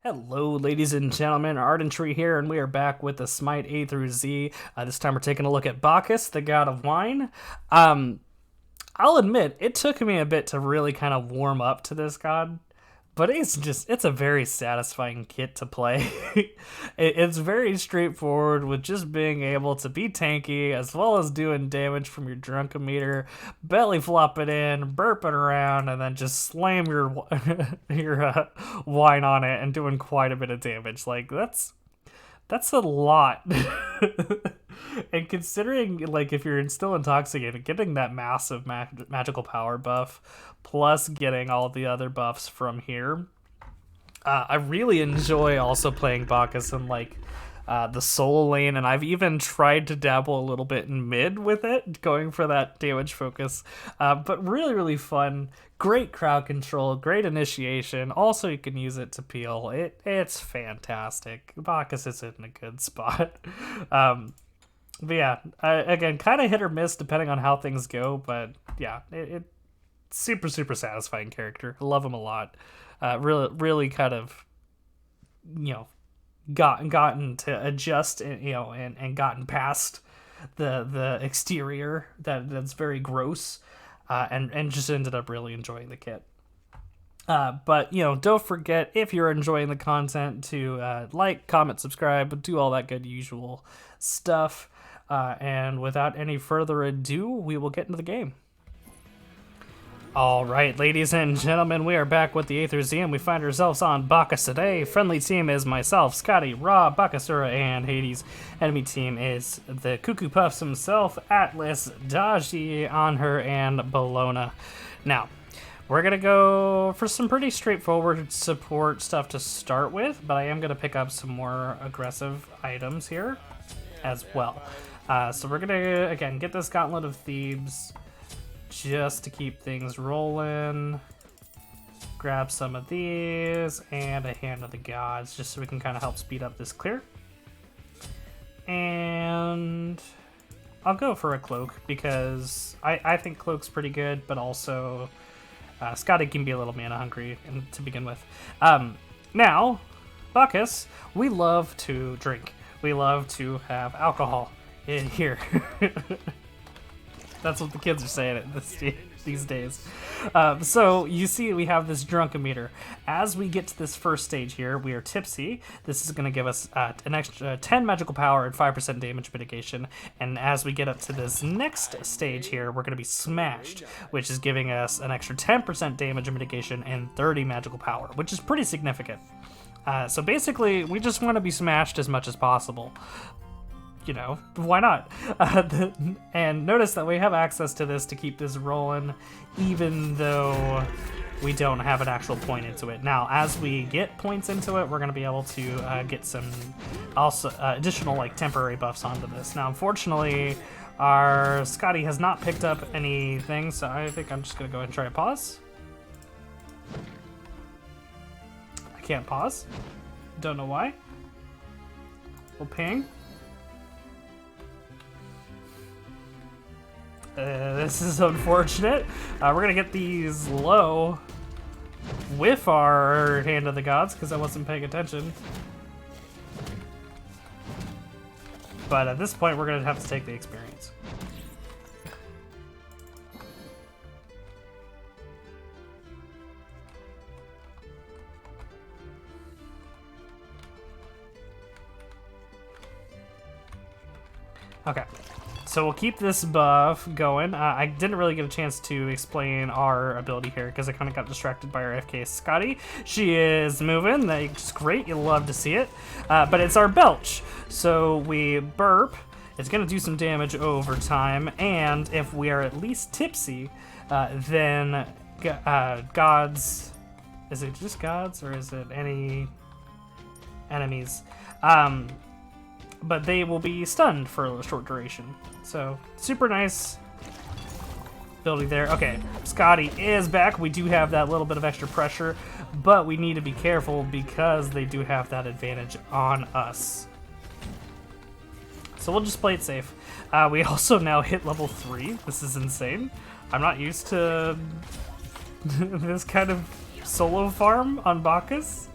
Hello, ladies and gentlemen, Ardentry here, and we are back with the SMITE A through Z. This time we're taking a look at Bacchus, the god of wine. I'll admit, it took me a bit to really kind of warm up to this god, but it's a very satisfying kit to play. It's very straightforward with just being able to be tanky as well as doing damage from your drunkometer, belly flop it in, burp it around, and then just slam your wine on it and doing quite a bit of damage. Like that's a lot. And considering, like, if you're still intoxicated, getting that massive magical power buff, plus getting all the other buffs from here, I really enjoy also playing Bacchus in, like, the solo lane, and I've even tried to dabble a little bit in mid with it, going for that damage focus. But really, really fun. Great crowd control, great initiation. Also, you can use it to peel. It's fantastic. Bacchus is in a good spot. But yeah, again, kind of hit or miss depending on how things go. But yeah, it's super, super satisfying character. I love him a lot. Really kind of, gotten to adjust and gotten past the exterior that's very gross, and just ended up really enjoying the kit. But don't forget, if you're enjoying the content, to like, comment, subscribe, do all that good usual stuff. And without any further ado, we will get into the game. Alright, ladies and gentlemen, we are back with the A through Z, and we find ourselves on Bacchus today. Friendly team is myself, Scotty, Rob, Bacchusura, and Hades. Enemy team is the Cuckoo Puffs himself, Atlas, Daji, Anher, and Bologna. Now, we're going to go for some pretty straightforward support stuff to start with, but I am going to pick up some more aggressive items here as well. So we're going to, again, get this Gauntlet of Thebes just to keep things rolling. Grab some of these and a Hand of the Gods just so we can kind of help speed up this clear. And I'll go for a Cloak because I think Cloak's pretty good, but also Scotty can be a little mana hungry to begin with. Now, Bacchus, we love to drink. We love to have alcohol in here. That's what the kids are saying these days. So you see we have this drunkometer. As we get to this first stage here, we are tipsy. This is going to give us an extra 10 magical power and 5% damage mitigation. And as we get up to this next stage here, we're going to be smashed, which is giving us an extra 10% damage mitigation and 30 magical power, which is pretty significant. So basically, we just want to be smashed as much as possible. Why not? And notice that we have access to this to keep this rolling, even though we don't have an actual point into it. Now, as we get points into it, we're going to be able to get some also additional, like, temporary buffs onto this. Now, unfortunately, our Scotty has not picked up anything, so I think I'm just going to go ahead and try a pause. I can't pause. Don't know why. We'll ping. This is unfortunate. We're gonna get these low with our Hand of the Gods because I wasn't paying attention. But at this point, we're gonna have to take the experience. Okay. So we'll keep this buff going. I didn't really get a chance to explain our ability here because I kind of got distracted by our FK Scotty. She is moving. That's great. You'll love to see it. But it's our belch. So we burp. It's going to do some damage over time. And if we are at least tipsy, then gods... Is it just gods or is it any enemies? But they will be stunned for a short duration. So, super nice ability there. Okay, Scotty is back. We do have that little bit of extra pressure, but we need to be careful because they do have that advantage on us. So we'll just play it safe. We also now hit level 3. This is insane. I'm not used to this kind of solo farm on Bacchus.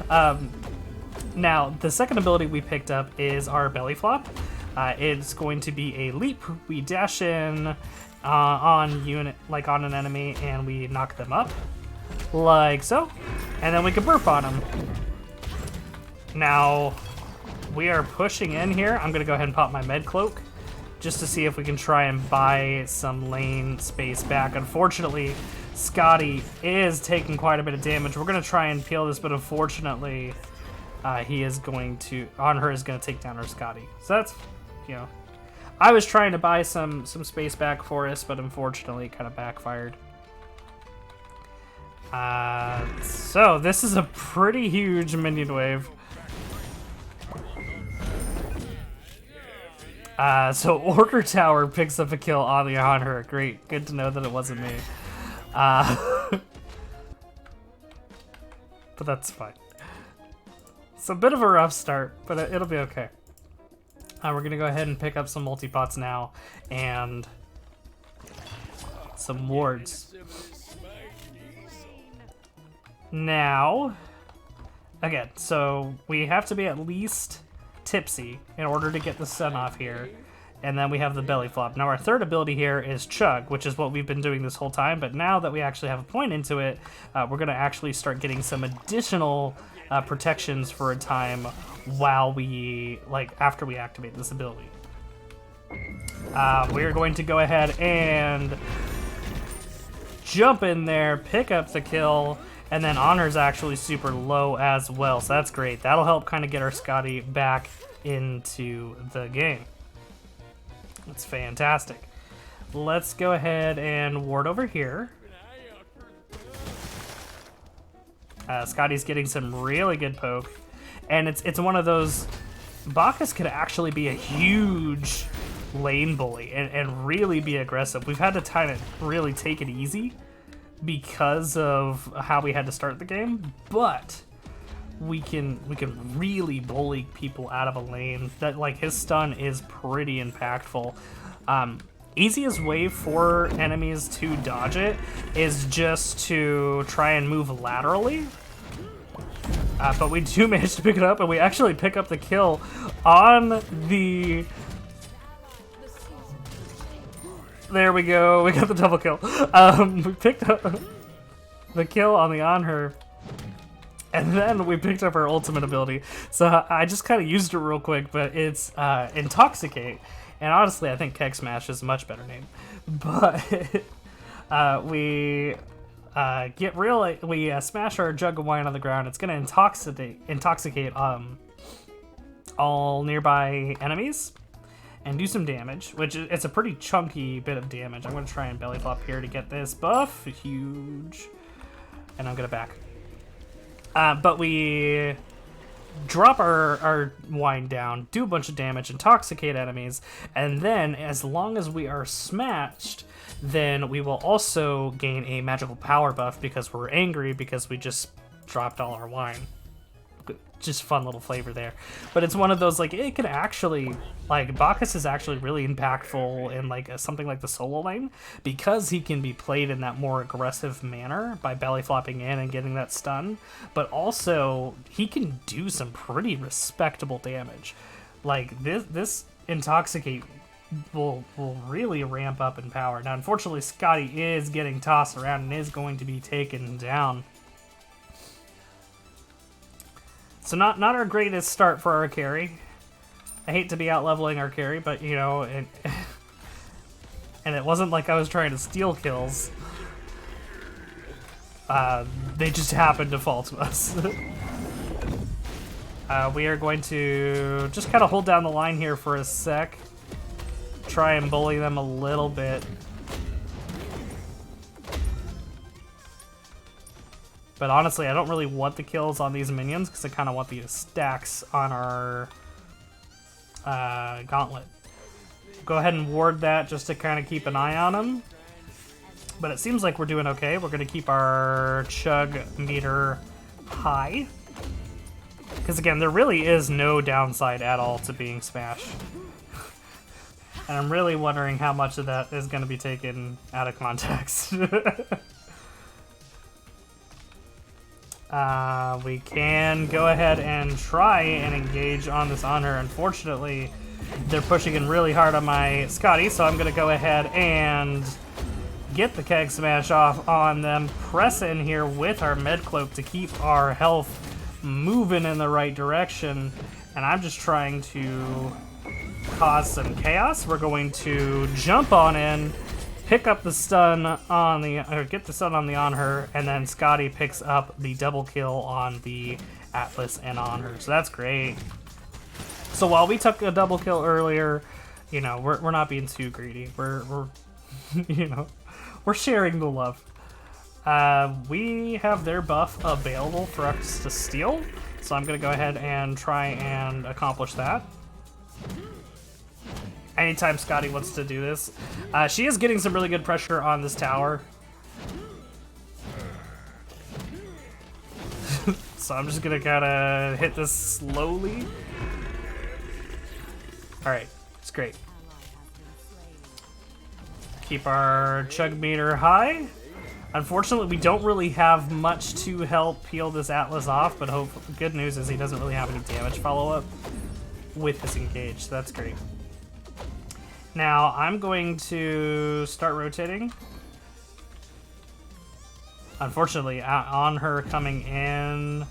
Now, the second ability we picked up is our belly flop. It's going to be a leap. We dash in on an enemy, and we knock them up, like so, and then we can burp on them. Now, we are pushing in here. I'm gonna go ahead and pop my med cloak, just to see if we can try and buy some lane space back. Unfortunately, Scotty is taking quite a bit of damage. We're gonna try and peel this, but unfortunately, he is going to, Anhur is gonna take down our Scotty. So that's, you know, I was trying to buy some space back for us, but unfortunately it kind of backfired. So this is a pretty huge minion wave. So Order Tower picks up a kill on the Anhur. Great, good to know that it wasn't me. But that's fine. It's a bit of a rough start, but it'll be okay. We're gonna go ahead and pick up some multi-pots now, and some wards. Now, again, so we have to be at least tipsy in order to get the sun off here, and then we have the belly flop. Now our third ability here is chug, which is what we've been doing this whole time, but now that we actually have a point into it, we're gonna actually start getting some additional protections for a time while we, after we activate this ability. We're going to go ahead and jump in there, pick up the kill, and then Honor's actually super low as well, so that's great. That'll help kind of get our Scotty back into the game. That's fantastic. Let's go ahead and ward over here. Scotty's getting some really good poke, and it's one of those, Bacchus could actually be a huge lane bully and really be aggressive. We've had to kind of really take it easy because of how we had to start the game, but we can really bully people out of a lane. That, like, his stun is pretty impactful. Easiest way for enemies to dodge it is just to try and move laterally. But we do manage to pick it up, and we actually pick up the kill on the... There we go, we got the double kill. We picked up the kill on the Anhur, and then we picked up our ultimate ability. So I just kind of used it real quick, but it's Intoxicate. And honestly, I think Keg Smash is a much better name. But we smash our jug of wine on the ground. It's gonna intoxicate all nearby enemies and do some damage, which it's a pretty chunky bit of damage. I'm gonna try and belly flop here to get this buff. Huge. And I'm gonna back. But we drop our wine down, do a bunch of damage, intoxicate enemies, and then as long as we are smashed, then we will also gain a magical power buff because we're angry because we just dropped all our wine. Just fun little flavor there. But it's one of those, like, it can actually, like, Bacchus is actually really impactful in, like, something like the solo lane because he can be played in that more aggressive manner by belly flopping in and getting that stun. But also, he can do some pretty respectable damage. Like, this Intoxicate will really ramp up in power. Now, unfortunately, Scotty is getting tossed around and is going to be taken down. So not our greatest start for our carry. I hate to be out leveling our carry, but you know, and it wasn't like I was trying to steal kills. They just happened to fall to us. We are going to just kind of hold down the line here for a sec. Try and bully them a little bit. But honestly, I don't really want the kills on these minions because I kind of want the stacks on our gauntlet. Go ahead and ward that just to kind of keep an eye on them. But it seems like we're doing okay. We're going to keep our chug meter high. Because again, there really is no downside at all to being smashed. And I'm really wondering how much of that is going to be taken out of context. We can go ahead and try and engage on this on her. Unfortunately, they're pushing in really hard on my Scotty, so I'm going to go ahead and get the keg smash off on them, press in here with our med cloak to keep our health moving in the right direction, and I'm just trying to cause some chaos. We're going to jump on in, pick up the stun on the, or get the stun on the on her, and then Scotty picks up the double kill on the Atlas and on her. So that's great. So while we took a double kill earlier, you know, we're not being too greedy. We're you know, we're sharing the love. We have their buff available for us to steal, so I'm gonna go ahead and try and accomplish that. Anytime Scotty wants to do this. She is getting some really good pressure on this tower. So I'm just gonna kinda hit this slowly. Alright, it's great. Keep our chug meter high. Unfortunately, we don't really have much to help peel this Atlas off, but good news is he doesn't really have any damage follow-up with this engage, so that's great. Now, I'm going to start rotating. Unfortunately, on her coming in...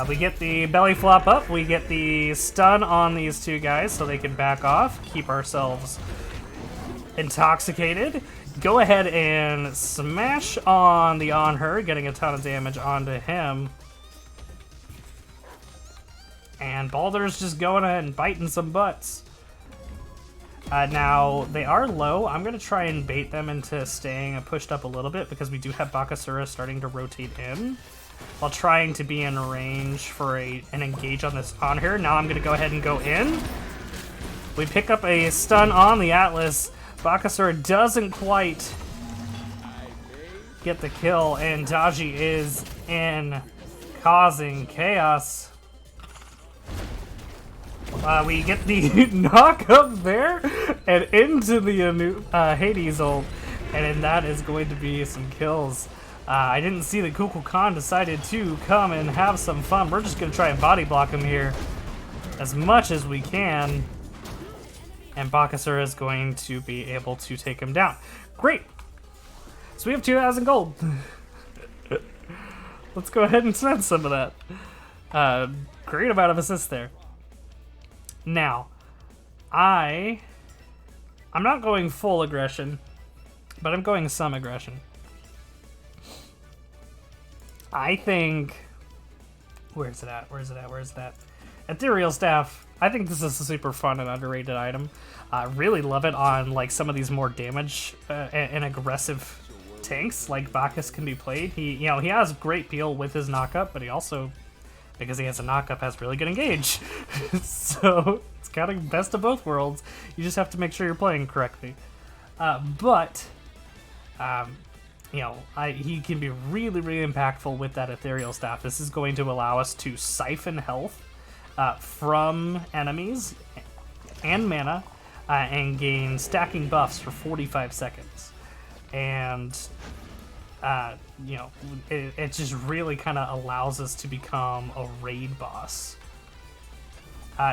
we get the belly flop up, we get the stun on these two guys so they can back off, keep ourselves intoxicated. Go ahead and smash on the on her, getting a ton of damage onto him. And Baldur's just going ahead and biting some butts. Now, they are low. I'm going to try and bait them into staying pushed up a little bit because we do have Bacchus starting to rotate in, while trying to be in range for an engage on this on her. Now I'm going to go ahead and go in. We pick up a stun on the Atlas. Bacchus doesn't quite get the kill, and Daji is in, causing chaos. We get the knock up there and into the Hades ult, and then that is going to be some kills. I didn't see that Kukul Khan decided to come and have some fun. We're just going to try and body block him here as much as we can. And Bacchus is going to be able to take him down. Great. So we have 2,000 gold. Let's go ahead and spend some of that. Great amount of assists there. Now, I'm not going full aggression, but I'm going some aggression. I think... Where's it at? Where's it at? Where's that? Ethereal Staff. I think this is a super fun and underrated item. I really love it on like some of these more damage and aggressive tanks like Bacchus can be played. He has great peel with his knockup, but he also, because he has a knockup, has really good engage. So it's kind of best of both worlds. You just have to make sure you're playing correctly. He can be really, really impactful with that Ethereal Staff. This is going to allow us to siphon health from enemies and mana and gain stacking buffs for 45 seconds. And, it just really kind of allows us to become a raid boss.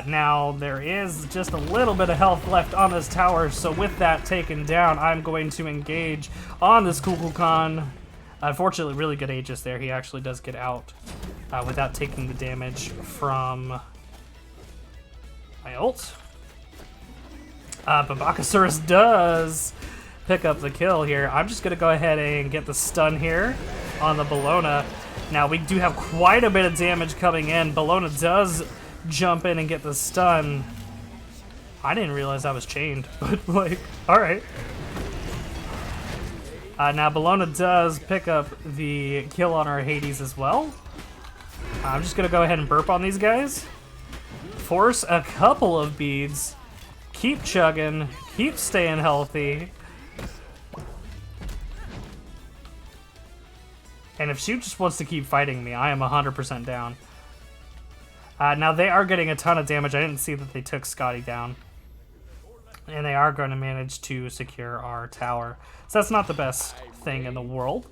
Now, there is just a little bit of health left on this tower, so with that taken down, I'm going to engage on this Kukul Khan. Unfortunately, really good Aegis there. He actually does get out without taking the damage from my ult. But Bacchus does pick up the kill here. I'm just going to go ahead and get the stun here on the Bellona. Now, we do have quite a bit of damage coming in. Bellona does jump in and get the stun. I didn't realize I was chained, but like, alright. Now Bellona does pick up the kill on our Hades as well. I'm just gonna go ahead and burp on these guys. Force a couple of beads. Keep chugging. Keep staying healthy. And if she just wants to keep fighting me, I am 100% down. Now they are getting a ton of damage. I didn't see that they took Scotty down. And they are going to manage to secure our tower. So that's not the best thing in the world.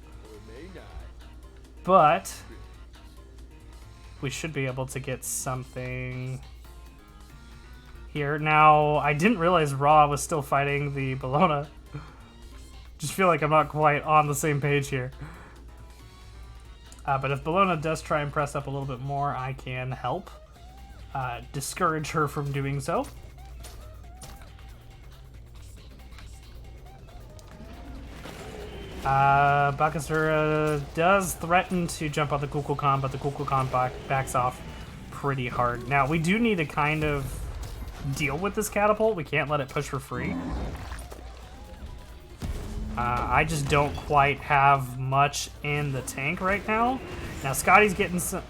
But we should be able to get something here. Now, I didn't realize Ra was still fighting the Bellona. Just feel like I'm not quite on the same page here. But if Bellona does try and press up a little bit more, I can help discourage her from doing so. Bacchus does threaten to jump on the Kukulkan, but the Kukulkan backs off pretty hard. Now, we do need to kind of deal with this catapult. We can't let it push for free. I just don't quite have much in the tank right now. Now, Scotty's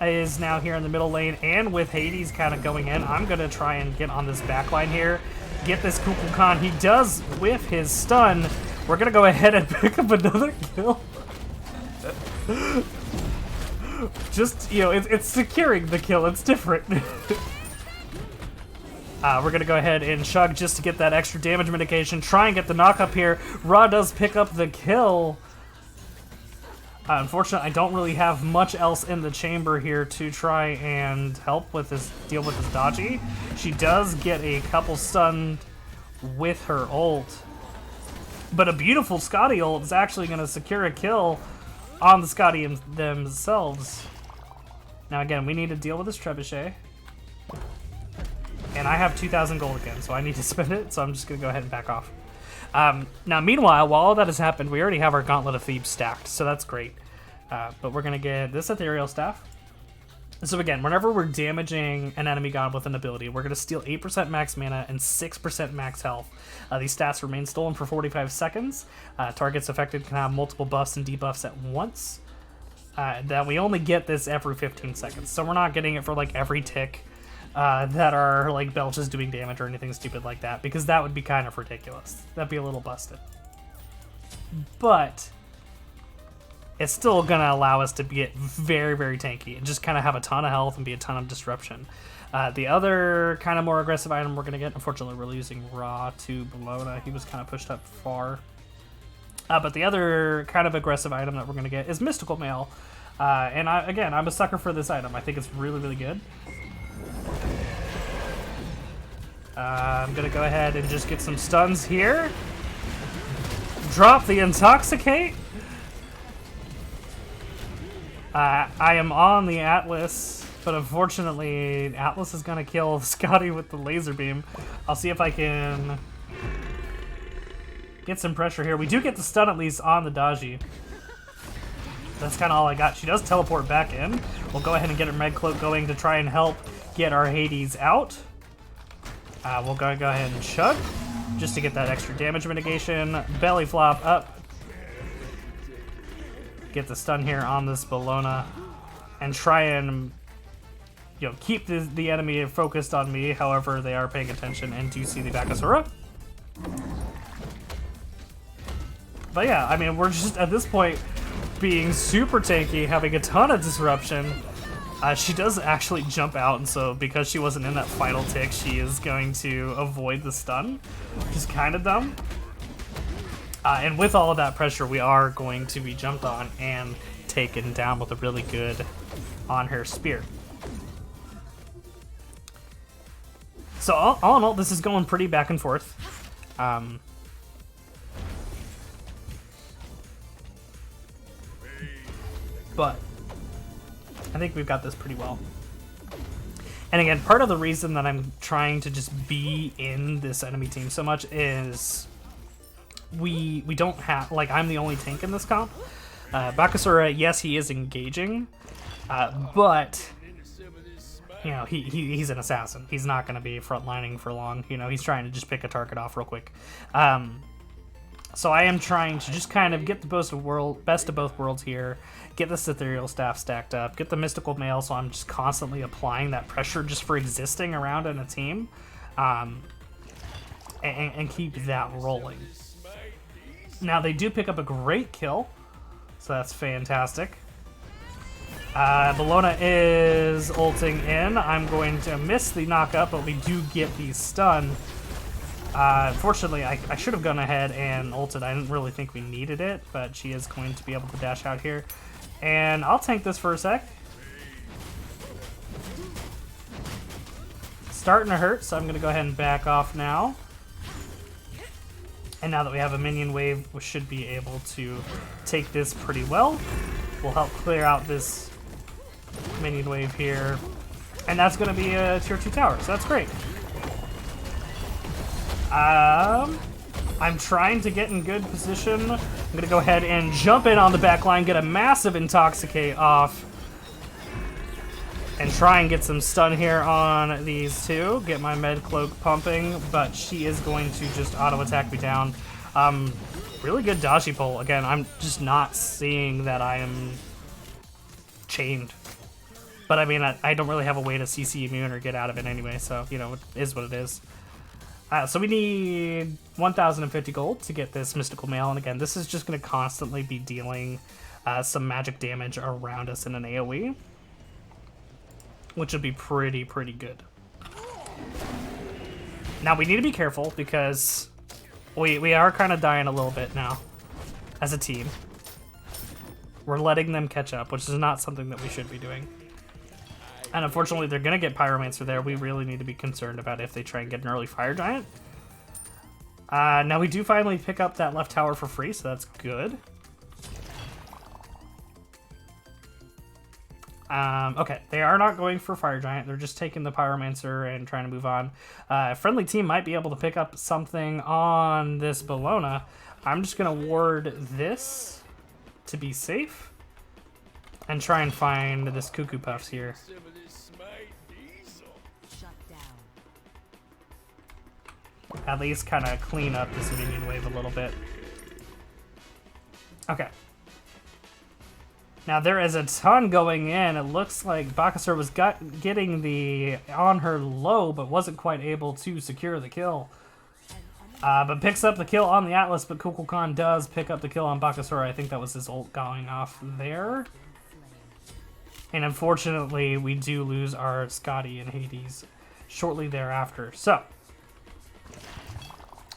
is now here in the middle lane, and with Hades kind of going in, I'm going to try and get on this back line here, get this Kukulkan. He does whiff his stun. We're going to go ahead and pick up another kill. Just, you know, it's securing the kill. It's different. We're going to go ahead and chug just to get that extra damage mitigation. Try and get the knock up here. Ra does pick up the kill. Unfortunately, I don't really have much else in the chamber here to try and help with this, deal with this dodgy. She does get a couple stunned with her ult. But a beautiful Scotty ult is actually going to secure a kill on the Scotty themselves. Now again, we need to deal with this trebuchet. And I have 2,000 gold again, so I need to spend it, so I'm just going to go ahead and back off. Now, meanwhile, while all that has happened, we already have our Gauntlet of Thebes stacked, so that's great. But we're going to get this Ethereal Staff. So again, whenever we're damaging an enemy god with an ability, we're going to steal 8% max mana and 6% max health. These stats remain stolen for 45 seconds. Targets affected can have multiple buffs and debuffs at once. That we only get this every 15 seconds, so we're not getting it for like every tick that our like belch is doing damage or anything stupid like that, because that would be kind of ridiculous. That'd be a little busted. But it's still going to allow us to get very, very tanky and just kind of have a ton of health and be a ton of disruption. The other kind of more aggressive item we're going to get, unfortunately we're losing Ra to Bellona. He was kind of pushed up far. But the other kind of aggressive item that we're going to get is Mystical Mail. And again, I'm a sucker for this item. I think it's really, really good. I'm going to go ahead and just get some stuns here. Drop the Intoxicate. I am on the Atlas, but unfortunately, Atlas is going to kill Scotty with the laser beam. I'll see if I can get some pressure here. We do get the stun at least on the Daji. That's kind of all I got. She does teleport back in. We'll go ahead and get her Med Cloak going to try and help get our Hades out. We'll go ahead and chug just to get that extra damage mitigation. Belly flop up. Get the stun here on this Bellona and try and, you know, keep the enemy focused on me. However, they are paying attention and do see the Bacchus. But yeah, I mean, we're just at this point being super tanky, having a ton of disruption. She does actually jump out, and so because she wasn't in that final tick, she is going to avoid the stun, which is kind of dumb. And with all of that pressure, we are going to be jumped on and taken down with a really good on her spear. So all in all, this is going pretty back and forth. But I think we've got this pretty well. And again, part of the reason that I'm trying to just be in this enemy team so much is we don't have, like, I'm the only tank in this comp. Bacchus, yes, he is engaging, but you know, he's an assassin. He's not going to be frontlining for long. You know, he's trying to just pick a target off real quick. So I am trying to just kind of get the best of both worlds here, get this Ethereal Staff stacked up, get the Mystical Mail, so I'm just constantly applying that pressure just for existing around in a team, and keep that rolling. Now, they do pick up a great kill, so that's fantastic. Bellona is ulting in. I'm going to miss the knock-up, but we do get the stun. Unfortunately, I should have gone ahead and ulted. I didn't really think we needed it, but she is going to be able to dash out here. And I'll tank this for a sec. Starting to hurt, so I'm going to go ahead and back off now. And now that we have a minion wave, we should be able to take this pretty well. We'll help clear out this minion wave here. And that's going to be a tier 2 tower, so that's great. I'm trying to get in good position. I'm going to go ahead and jump in on the back line, get a massive Intoxicate off. And try and get some stun here on these two. Get my med cloak pumping, but she is going to just auto attack me down. Really good dodgy pull. Again, I'm just not seeing that I am chained. But I mean, I don't really have a way to CC immune or get out of it anyway, so, you know, it is what it is. So we need 1,050 gold to get this mystical mail, and again, this is just going to constantly be dealing some magic damage around us in an AoE. Which would be pretty good. Now we need to be careful because we are kind of dying a little bit now as a team. We're letting them catch up, which is not something that we should be doing. And unfortunately, they're going to get Pyromancer there. We really need to be concerned about if they try and get an early Fire Giant. Now we do finally pick up that left tower for free, so that's good. Okay, they are not going for Fire Giant. They're just taking the Pyromancer and trying to move on. Friendly team might be able to pick up something on this Bellona. I'm just going to ward this to be safe and try and find this Cuckoo Puffs here. At least kind of clean up this minion wave a little bit. Okay. Now there is a ton going in. It looks like Bacchus was getting the on her low, but wasn't quite able to secure the kill. But picks up the kill on the Atlas, but Kukulkan does pick up the kill on Bacchus. I think that was his ult going off there. And unfortunately, we do lose our Scotty and Hades shortly thereafter. So,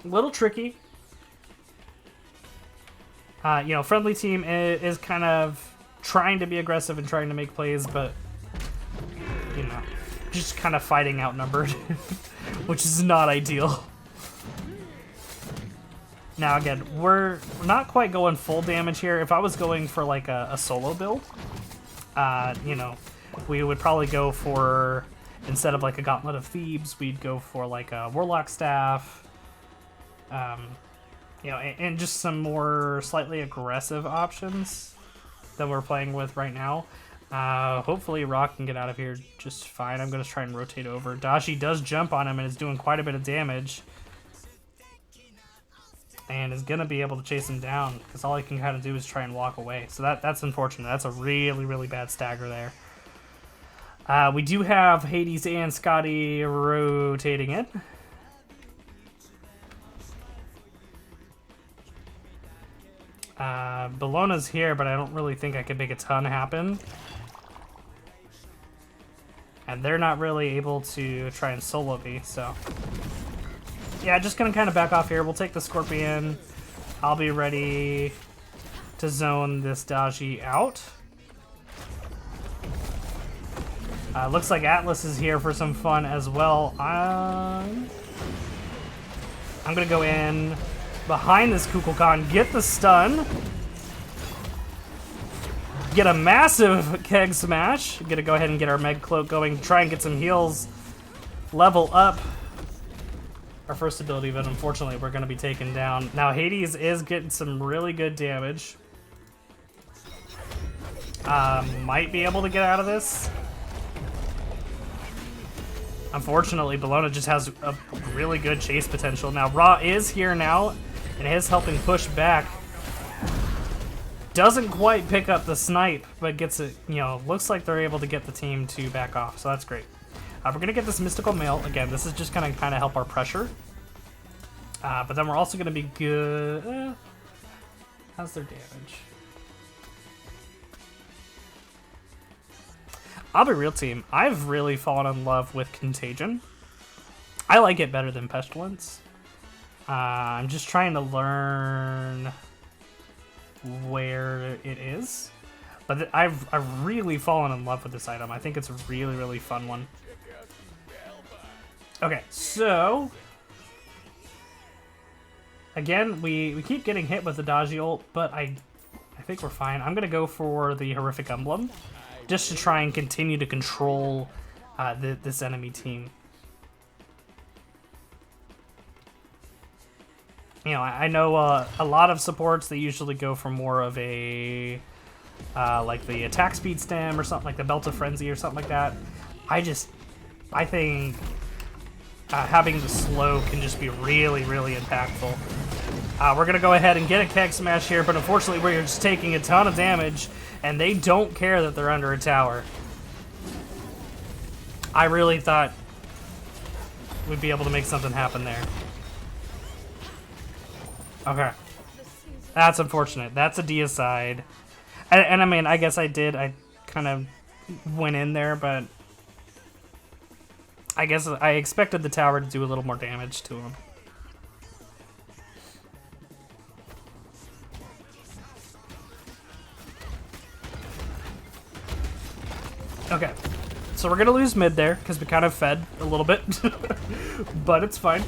a little tricky. You know, friendly team is kind of trying to be aggressive and trying to make plays, but, you know, just kind of fighting outnumbered, which is not ideal. Now, again, we're not quite going full damage here. If I was going for, like, a solo build, you know, we would probably go for, instead of, like, a Gauntlet of Thebes, we'd go for, like, a Warlock Staff, you know, and just some more slightly aggressive options that we're playing with right now. Hopefully Rock can get out of here just fine. I'm going to try and rotate over. Dashi does jump on him and is doing quite a bit of damage. And is going to be able to chase him down, because all he can kind of do is try and walk away. So that's unfortunate. That's a really bad stagger there. We do have Hades and Scotty rotating it. Bellona's here, but I don't really think I could make a ton happen. And they're not really able to try and solo me, so... Yeah, just gonna kind of back off here. We'll take the Scorpion. I'll be ready to zone this Daji out. Looks like Atlas is here for some fun as well. I'm gonna go in behind this Kukulkan, get the stun, get a massive keg smash. Gonna go ahead and get our Meg Cloak going, try and get some heals, level up our first ability, but unfortunately we're gonna be taken down. Now Hades is getting some really good damage. Might be able to get out of this. Unfortunately, Bellona just has a really good chase potential. Now Ra is here now and is helping push back. Doesn't quite pick up the snipe, but gets it, you know, looks like they're able to get the team to back off, so that's great. We're going to get this Mystical Mail. Again, this is just going to kind of help our pressure. But then we're also going to be good. How's their damage? I'll be real, team. I've really fallen in love with Contagion. I like it better than Pestilence. I'm just trying to learn where it is. But I've really fallen in love with this item. I think it's a really, really fun one. Okay, so... Again, we keep getting hit with the dodgy ult, but I think we're fine. I'm going to go for the Horrific Emblem, just to try and continue to control this enemy team. You know, I know a lot of supports, they usually go for more of a... like the attack speed stem or something, like the Belt of Frenzy or something like that. I think having the slow can just be really, really impactful. We're going to go ahead and get a keg smash here, but unfortunately we're just taking a ton of damage, and they don't care that they're under a tower. I really thought we'd be able to make something happen there. Okay. That's unfortunate. That's a deicide. And I mean, I guess I kind of went in there, but I guess I expected the tower to do a little more damage to him. Okay, so we're going to lose mid there because we kind of fed a little bit, but it's fine.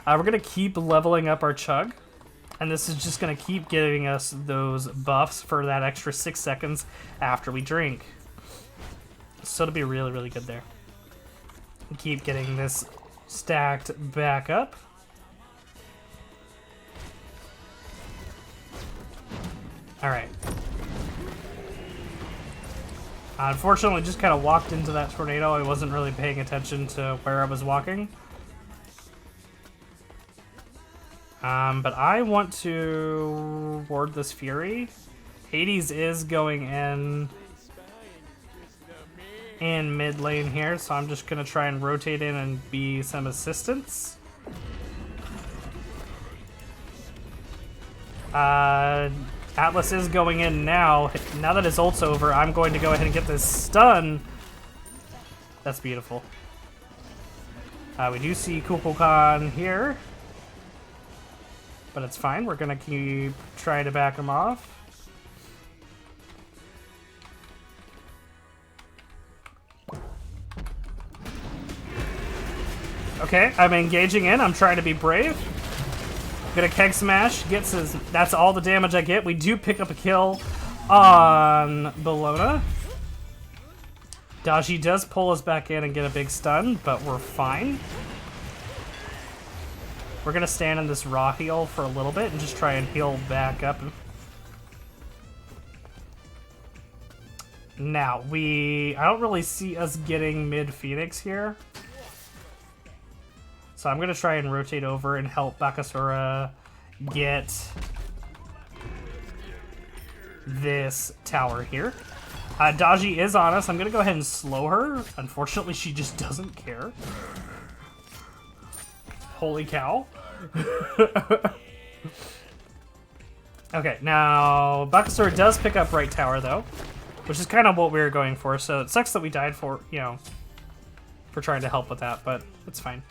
We're going to keep leveling up our chug. And this is just going to keep giving us those buffs for that extra 6 seconds after we drink. So it'll be really, really good there. Keep getting this stacked back up. Alright. Unfortunately, just kind of walked into that tornado. I wasn't really paying attention to where I was walking. But I want to ward this Fury. Hades is going in mid lane here, so I'm just going to try and rotate in and be some assistance. Atlas is going in now. Now that his ult's over, I'm going to go ahead and get this stun. That's beautiful. We do see Kukulkan here. But it's fine. We're going to keep trying to back him off. Okay, I'm engaging in. I'm trying to be brave. Gonna keg smash. Gets his... That's all the damage I get. We do pick up a kill on Bologna. Daji does pull us back in and get a big stun, but we're fine. We're going to stand in this raw heal for a little bit and just try and heal back up. Now, I don't really see us getting mid-Phoenix here. So I'm going to try and rotate over and help Bakasura get this tower here. Daji is on us. I'm going to go ahead and slow her. Unfortunately, she just doesn't care. Holy cow. Okay, now Bacchus does pick up right tower though, which is kind of what we were going for. So it sucks that we died for trying to help with that, but it's fine.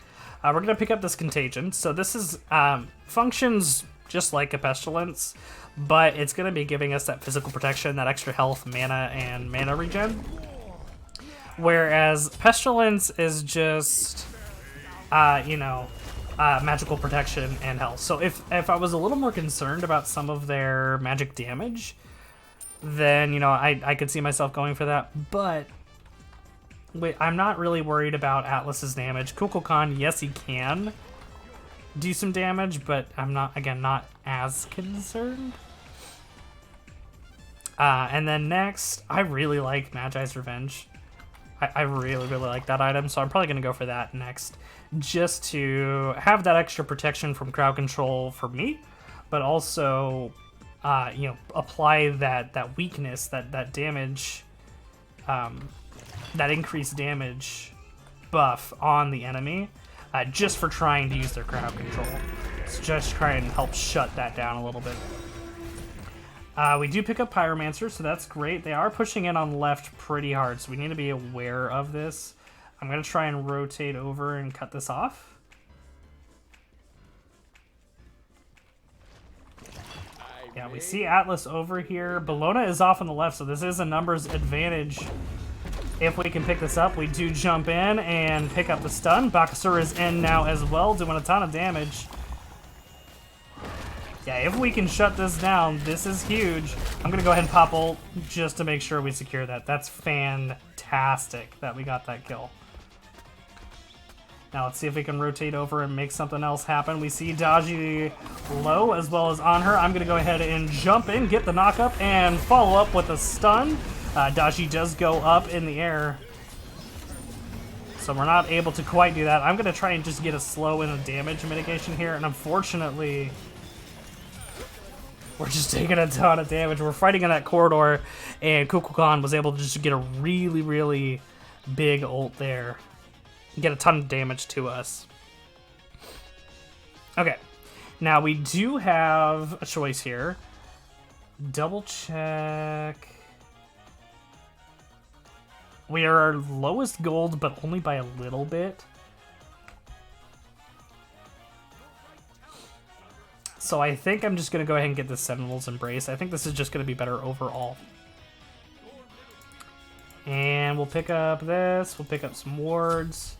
We're gonna pick up this contagion. So this is functions just like a pestilence, but it's gonna be giving us that physical protection, that extra health, mana, and mana regen. Whereas pestilence is just magical protection and health. So if I was a little more concerned about some of their magic damage, then I could see myself going for that. But wait, I'm not really worried about Atlas's damage. Kukulkan, yes, he can do some damage, but I'm not as concerned. And then next, I really like Magi's Revenge. I really, really like that item, so I'm probably going to go for that next, just to have that extra protection from crowd control for me, but also, apply that weakness, that damage, that increased damage buff on the enemy, just for trying to use their crowd control. So just try and help shut that down a little bit. We do pick up Pyromancer, so that's great. They are pushing in on left pretty hard, so we need to be aware of this. I'm going to try and rotate over and cut this off. Yeah, we see Atlas over here. Bologna is off on the left, so this is a numbers advantage. If we can pick this up, we do jump in and pick up the stun. Bacchus is in now as well, doing a ton of damage. Yeah, if we can shut this down, this is huge. I'm going to go ahead and pop ult just to make sure we secure that. That's fantastic that we got that kill. Now let's see if we can rotate over and make something else happen. We see Daji low as well as on her. I'm going to go ahead and jump in, get the knockup, and follow up with a stun. Daji does go up in the air, so we're not able to quite do that. I'm going to try and just get a slow in a damage mitigation here, and unfortunately, we're just taking a ton of damage. We're fighting in that corridor, and Kukulkan was able to just get a really, really big ult there. Get a ton of damage to us. Okay, now we do have a choice here. Double check. We are our lowest gold, but only by a little bit. So I think I'm just going to go ahead and get the Sentinel's Embrace. I think this is just going to be better overall. And we'll pick up this. We'll pick up some wards.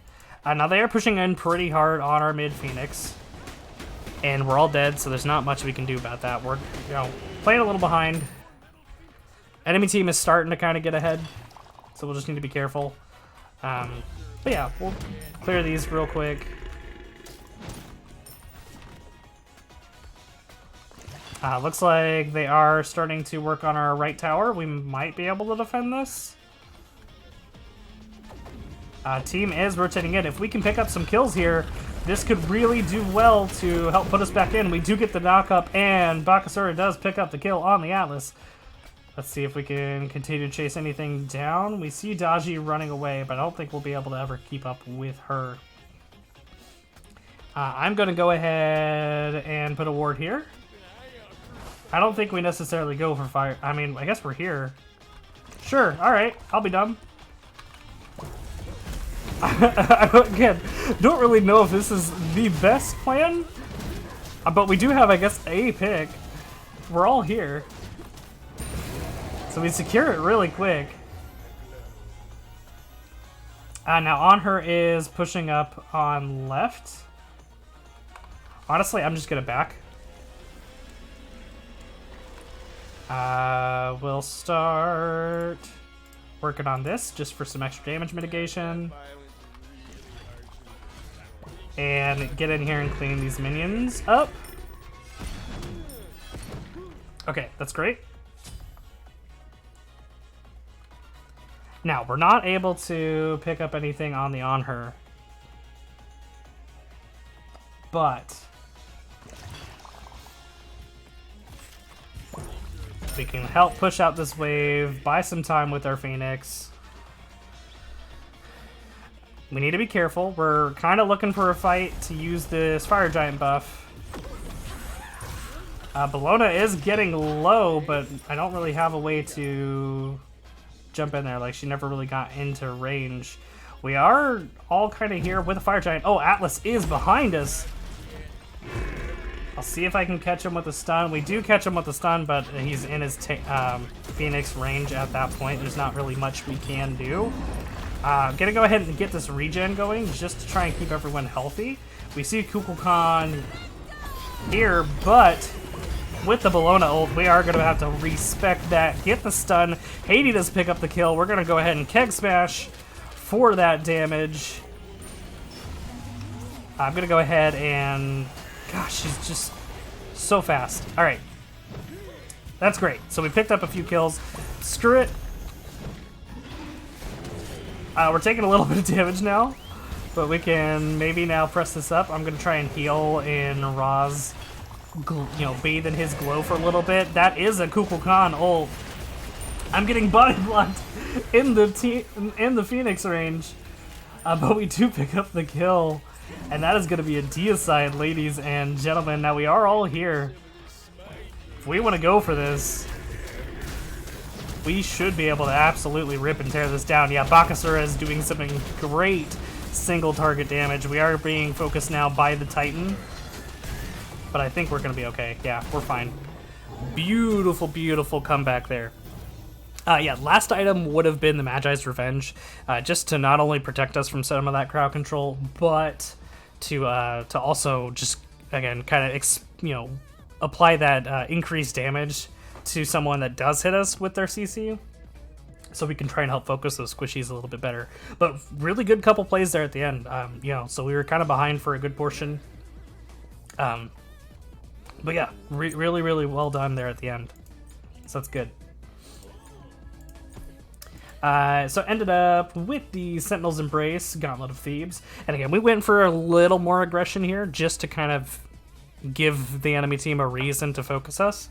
Now they are pushing in pretty hard on our mid Phoenix. And we're all dead, so there's not much we can do about that. We're, playing a little behind. Enemy team is starting to kind of get ahead, so we'll just need to be careful. But yeah, we'll clear these real quick. Looks like they are starting to work on our right tower. We might be able to defend this. Team is rotating in. If we can pick up some kills here, this could really do well to help put us back in. We do get the knock-up, and Bacchus does pick up the kill on the Atlas. Let's see if we can continue to chase anything down. We see Daji running away, but I don't think we'll be able to ever keep up with her. I'm going to go ahead and put a ward here. I don't think we necessarily go for fire. I mean, I guess we're here. Sure, alright, I'll be dumb. Again, don't really know if this is the best plan, but we do have, I guess, a pick. We're all here, so we secure it really quick. Now on her is pushing up on left. Honestly, I'm just gonna back. We'll start working on this just for some extra damage mitigation. And get in here and clean these minions up. Okay, that's great. Now, we're not able to pick up anything on the on her. But we can help push out this wave, buy some time with our Phoenix. We need to be careful. We're kind of looking for a fight to use this Fire Giant buff. Bologna is getting low, but I don't really have a way to jump in there. Like, she never really got into range. We are all kind of here with a Fire Giant. Oh, Atlas is behind us. I'll see if I can catch him with a stun. We do catch him with a stun, but he's in his Phoenix range at that point. There's not really much we can do. I'm gonna go ahead and get this regen going just to try and keep everyone healthy. We see Kukulkan here, but with the Bologna ult, we are gonna have to respect that. Get the stun. Haiti does pick up the kill. We're gonna go ahead and keg smash for that damage. I'm gonna go ahead and... Gosh, she's just so fast. All right. That's great. So we picked up a few kills. Screw it. We're taking a little bit of damage now, but we can maybe now press this up. I'm going to try and heal in Ra's, bathe in his glow for a little bit. That is a Kukulkan ult. I'm getting body blocked in the Phoenix range, but we do pick up the kill. And that is going to be a deicide, ladies and gentlemen. Now, we are all here. If we want to go for this, we should be able to absolutely rip and tear this down. Yeah, Bacchus is doing some great single target damage. We are being focused now by the Titan, but I think we're going to be okay. Yeah, we're fine. Beautiful, beautiful comeback there. Yeah, last item would have been the Magi's Revenge, just to not only protect us from some of that crowd control, but to also just, again, kind of, apply that increased damage to someone that does hit us with their CC, so we can try and help focus those squishies a little bit better. But really good couple plays there at the end, so we were kind of behind for a good portion. But yeah, really, really well done there at the end. So that's good. So ended up with the Sentinel's Embrace, Gauntlet of Thebes. And again, we went for a little more aggression here, just to kind of give the enemy team a reason to focus us.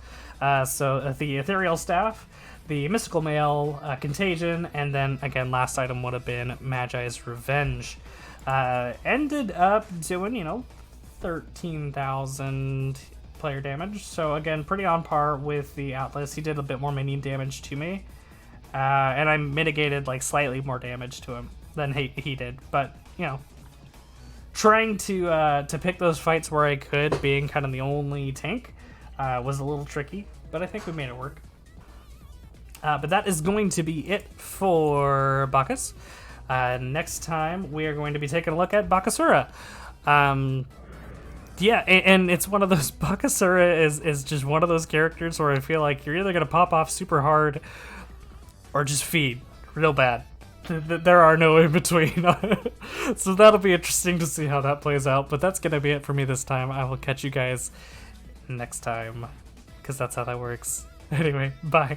So the Ethereal Staff, the Mystical Mail, Contagion, and then, again, last item would have been Magi's Revenge. Ended up doing, 13,000 player damage. So, again, pretty on par with the Atlas. He did a bit more minion damage to me. And I mitigated, like, slightly more damage to him than he did. But, trying to pick those fights where I could, being kind of the only tank, was a little tricky. But I think we made it work. But that is going to be it for Bacchus. Next time, we are going to be taking a look at Bacchusura. Yeah, and it's one of those, Bacchusura is just one of those characters where I feel like you're either going to pop off super hard or just feed real bad. There are no in between. So that'll be interesting to see how that plays out. But that's going to be it for me this time. I will catch you guys next time, because that's how that works. Anyway, bye.